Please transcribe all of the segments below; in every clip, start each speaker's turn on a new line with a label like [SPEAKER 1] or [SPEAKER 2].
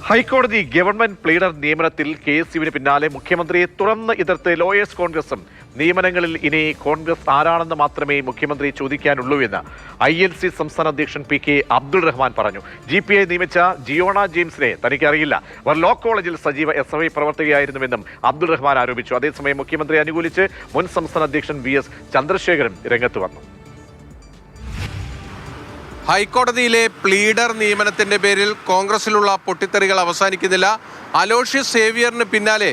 [SPEAKER 1] ഹൈക്കോടതി government pleader നിയമനത്തിൽ KSUവിന് പിന്നാലെ മുഖ്യമന്ത്രിയെ തുറന്ന് എതിർത്ത് ലോയേഴ്സ് കോൺഗ്രസും നിയമനങ്ങളിൽ ഇനി കോൺഗ്രസ് ആരാണെന്ന് മാത്രമേ മുഖ്യമന്ത്രി ചോദിക്കാനുള്ളൂ എന്ന് ILC സംസ്ഥാന അധ്യക്ഷൻ PK അബ്ദുൾ റഹ്മാൻ പറഞ്ഞു. GPI നിയമിച്ച ജിയോണ ജെയിംസിനെ തനിക്കറിയില്ല. അവർ ലോ കോളേജിൽ സജീവ SFI പ്രവർത്തകയായിരുന്നുവെന്നും അബ്ദുൾ റഹ്മാൻ ആരോപിച്ചു. അതേസമയം മുഖ്യമന്ത്രിയെ അനുകൂലിച്ച് മുൻ സംസ്ഥാന അധ്യക്ഷൻ VS ചന്ദ്രശേഖരൻ രംഗത്ത് വന്നു.
[SPEAKER 2] ഹൈക്കോടതിയിലെ പ്ലീഡർ നിയമനത്തിന്റെ പേരിൽ കോൺഗ്രസിലുള്ള പൊട്ടിത്തെറികൾ അവസാനിക്കുന്നില്ല. അലോഷ്യസ് സേവിയറിന് പിന്നാലെ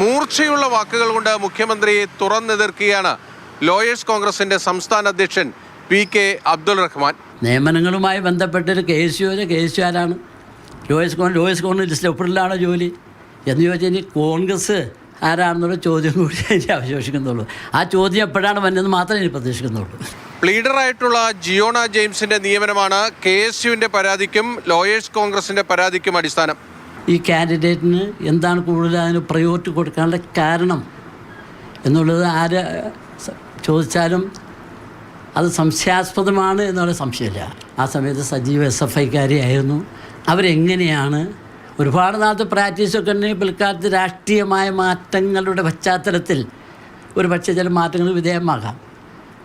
[SPEAKER 2] മൂർച്ചയുള്ള വാക്കുകൾ കൊണ്ട് മുഖ്യമന്ത്രിയെ തുറന്നെതിർക്കുകയാണ് ലോയേഴ്സ് കോൺഗ്രസിന്റെ സംസ്ഥാന അധ്യക്ഷൻ PK അബ്ദുൾ റഹ്മാൻ.
[SPEAKER 3] നിയമനങ്ങളുമായി ബന്ധപ്പെട്ടൊരു KSU ആരാണ്? ലോയേഴ്സ് കോൺഗ്രസ് ലിസ്റ്റിൽ ഒപ്പിടലാണോ ജോലി എന്ന് ചോദിച്ചാൽ കോൺഗ്രസ് ആരാണെന്നുള്ള ചോദ്യം കൂടി എനിക്ക് അവശേഷിക്കുന്നുള്ളൂ. ആ ചോദ്യം എപ്പോഴാണ് വന്നതെന്ന് മാത്രമേ എനിക്ക് പ്രതീക്ഷിക്കുന്നുള്ളൂ.
[SPEAKER 2] പ്ലീഡറായിട്ടുള്ള ജിയോണ ജെയിംസിന്റെ നിയമനമാണ് KSUവിന്റെ പരാതിക്കും ലോയേഴ്സ് കോൺഗ്രസിന്റെ പരാതിക്കും അടിസ്ഥാനം.
[SPEAKER 3] ഈ കാൻഡിഡേറ്റിന് എന്താണ് കൂടുതൽ അതിന് പ്രയോറിറ്റി കൊടുക്കാനുള്ള കാരണം എന്നുള്ളത് ആര് ചോദിച്ചാലും അത് സംശയാസ്പദമാണ് എന്നുള്ള സംശയമില്ല. ആ സമയത്ത് സജീവ SFIക്കാരിയായിരുന്നു. അവരെങ്ങനെയാണ് ഒരുപാട് നാളത്തെ പ്രാക്ടീസൊക്കെ ഉണ്ടെങ്കിൽ പിൽക്കാലത്ത് രാഷ്ട്രീയമായ മാറ്റങ്ങളുടെ പശ്ചാത്തലത്തിൽ ഒരു പക്ഷേ ചില മാറ്റങ്ങൾ വിധേയമാകാം.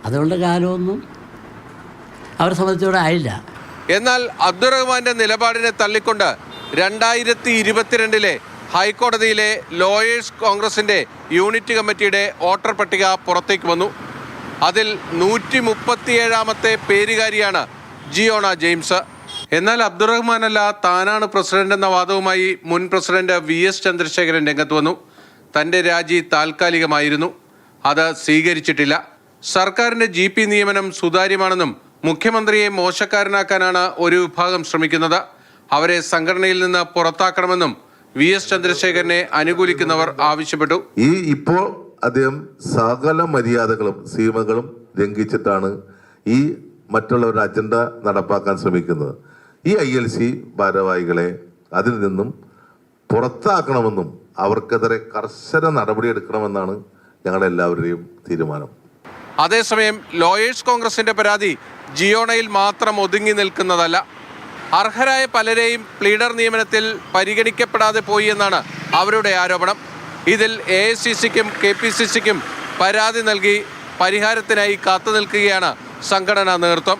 [SPEAKER 3] അതുകൊണ്ട് കാലമൊന്നും അവരെ സംബന്ധിച്ചോടെ ആയില്ല.
[SPEAKER 2] എന്നാൽ അബ്ദുൾ റഹ്മാന്റെ നിലപാടിനെ തള്ളിക്കൊണ്ട് 2022 ഹൈക്കോടതിയിലെ ലോയേഴ്സ് കോൺഗ്രസിന്റെ യൂണിറ്റ് കമ്മിറ്റിയുടെ വോട്ടർ പട്ടിക പുറത്തേക്ക് വന്നു. അതിൽ 137ാമത്തെ പേരുകാരിയാണ് ജിയോണ ജെയിംസ്. എന്നാൽ അബ്ദുൾ റഹ്മാൻ അല്ല, താനാണ് പ്രസിഡന്റ് എന്ന വാദവുമായി മുൻ പ്രസിഡന്റ് VS ചന്ദ്രശേഖരൻ രംഗത്ത് വന്നു. തൻ്റെ രാജി താൽക്കാലികമായിരുന്നു, അത് സ്വീകരിച്ചിട്ടില്ല. സർക്കാരിന്റെ GP നിയമനം സുതാര്യമാണെന്നും മുഖ്യമന്ത്രിയെ മോശക്കാരനാക്കാനാണ് ഒരു വിഭാഗം ശ്രമിക്കുന്നത്, അവരെ സംഘടനയിൽ നിന്ന് പുറത്താക്കണമെന്നും VS ചന്ദ്രശേഖരനെ അനുകൂലിക്കുന്നവർ ആവശ്യപ്പെട്ടു.
[SPEAKER 4] ഇപ്പോൾ അദ്ദേഹം സകല മര്യാദകളും സീമകളും ലംഘിച്ചിട്ടാണ് ഈ മറ്റുള്ളവരുടെ അജണ്ട നടപ്പാക്കാൻ ശ്രമിക്കുന്നത്. ഈ ILC ഭാരവാഹികളെ അതിൽ നിന്നും പുറത്താക്കണമെന്നും അവർക്കെതിരെ കർശന നടപടിയെടുക്കണമെന്നാണ് ഞങ്ങളെല്ലാവരുടെയും തീരുമാനം.
[SPEAKER 2] അതേസമയം ലോയേഴ്സ് കോൺഗ്രസിന്റെ പരാതി ജിയോണയിൽ മാത്രം ഒതുങ്ങി നിൽക്കുന്നതല്ല. അർഹരായ പലരെയും പ്ലീഡർ നിയമനത്തിൽ പരിഗണിക്കപ്പെടാതെ പോയി എന്നാണ് അവരുടെ ആരോപണം. ഇതിൽ AICCക്കും KPCCക്കും പരാതി നൽകി പരിഹാരത്തിനായി കാത്തുനിൽക്കുകയാണ് സംഘടനാ നേതൃത്വം.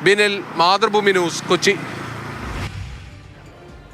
[SPEAKER 2] ബിനിൽ, മാതൃഭൂമി ന്യൂസ്, കൊച്ചി.